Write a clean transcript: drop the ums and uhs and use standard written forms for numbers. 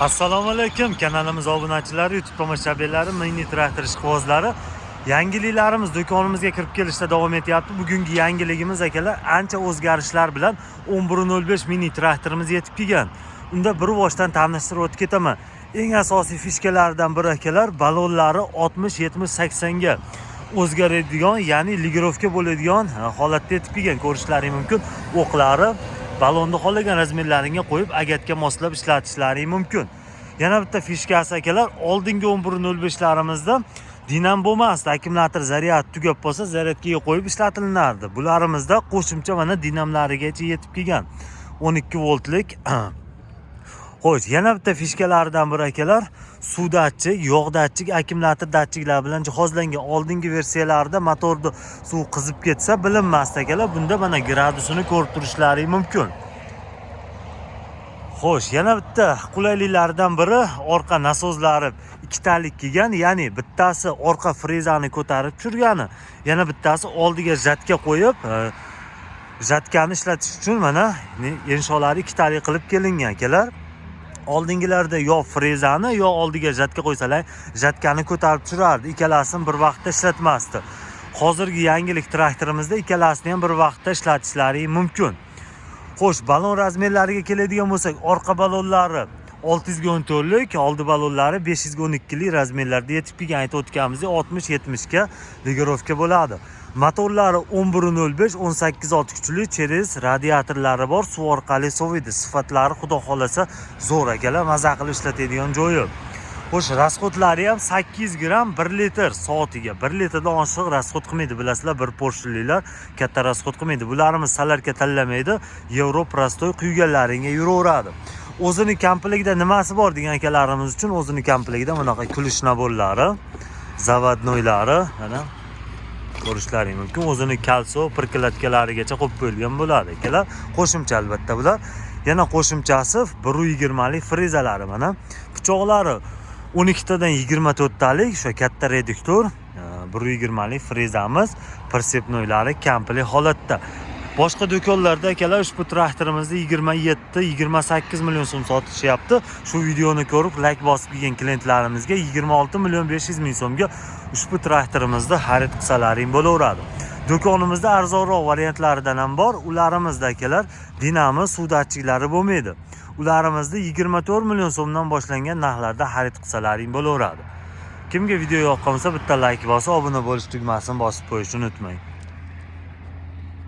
Assalomu alaykum kanalimiz obunachilari, YouTube tomoshabinlari, mini traktor ishqibozlari. Yangiliklarimiz do'konimizga kirib kelishda davom etyapti. Bugungi yangiligimiz akalar ancha o'zgarishlar bilan 11.05 mini traktorimiz yetib kelgan. Unda bir boshdan tanishtirib o'tib ketaman. Eng asosiy fishkalardan biri akalar balonlari 60, 70, 80 ga o'zgaradigan, ya'ni ligirovka bo'ladigan holatda yetib kelgan. Ko'rishlaring mumkin. O'qlari balonni xohlagan razmerlaringga qo'yib agatga moslab ishlatishlaring mumkin. Yana bitta fishkasi akalar, oldingi 11.05larimizda dinam bo'lmasdi. Akkumulyator zaryad tugab bo'lsa, zaryadga qo'yib ishlatilinardi. Bularimizda qo'shimcha mana dinamlarigacha yetib kelgan. 12 voltlik. Xo'sh, yana bitta fishkalardan biri akalar, suv datchik, yog' datchik, akkumulyator datchiklar bilan jihozlangan. Oldingi versiyalarda motorda suv qizib ketsa bilinmasdi akalar. Bunda mana gradusini ko'rib turishlaring mumkin. Xo'sh, yana bitta qulayliklardan biri orqa nasozlari ikkitalik kelgan, ya'ni bittasi orqa frezani ko'tarib tushirgani, yana bittasi oldiga jatka qo'yib, jatkani ishlatish uchun mana enshoqlari ikkitalik qilib kelingan akalar. Oldingilarda yo frezani yo oldiga jatka qo'ysalar, jatkani ko'tarib tushirardi. Ikkalasini bir vaqtda ishlatmasdi. Hozirgi yangilik traktorimizda ikkalasini ham bir vaqtda ishlatishlaring mumkin. Xo'sh, balon razmerlariga keladigan bo'lsak, orqa balonlari 614 lik, oldi balonlari 512 lik razmerlarda yetib kelgan. Aytib o'tganimizdek 60-70 ga ligirovka bo'ladi. Motorlari 11.05, 18 kuchli, cheres radiatorlari bor, suv orqali soviydi. Sifatlari xudo xolasa zo'r akalar, maza qilib ishlatadigan joyi. Xo'sh, rasxodlari ham 8 gram 1 litr soatiga. 1 litrdan oshiq rasxod qilmaydi, bilasizlar, bir porshlilar katta rasxod qilmaydi. Bularimiz salarga tanlamaydi, yevro prostoy quyganlaringga yuraveradi. O'zini komplektida nimasi bor degan akalarimiz uchun o'zini komplektida bunaqa kulish nabollari, zavodnoylari, mana ko'rishlaring mumkin. O'zini kalso, pirkilatkalarigacha qo'yib qo'yilgan bo'ladi akalar. Qo'shimcha albatta bular. Yana qo'shimchasi 120 lik frezalari mana. Pichoqlari 12 tadan 24 talik, o'sha katta reduktor, 120 lik frezamiz, persepnoylari komplekt holatda. Boshqa do'konlarda akalar ushbu traktorimizni 27-28 million so'm sotishyapti. Shu videoni ko'rib like bosib kelgan klientlarimizga 26 million 500 ming so'mga ushbu traktorimizni xarid qilsalaring bo'laveradi. Do'konimizda arzonroq variantlaridan ham bor. Ularimizda akalar dinamo suv datchiklari bo'lmaydi. Ularimizda 24 million so'mdan boshlangan narxlarda xarid qilsalaring bo'laveradi. Kimga video yoqqan bo'lsa bitta like bosib, obuna bo'lish tugmasini bosib qo'yishni unutmang.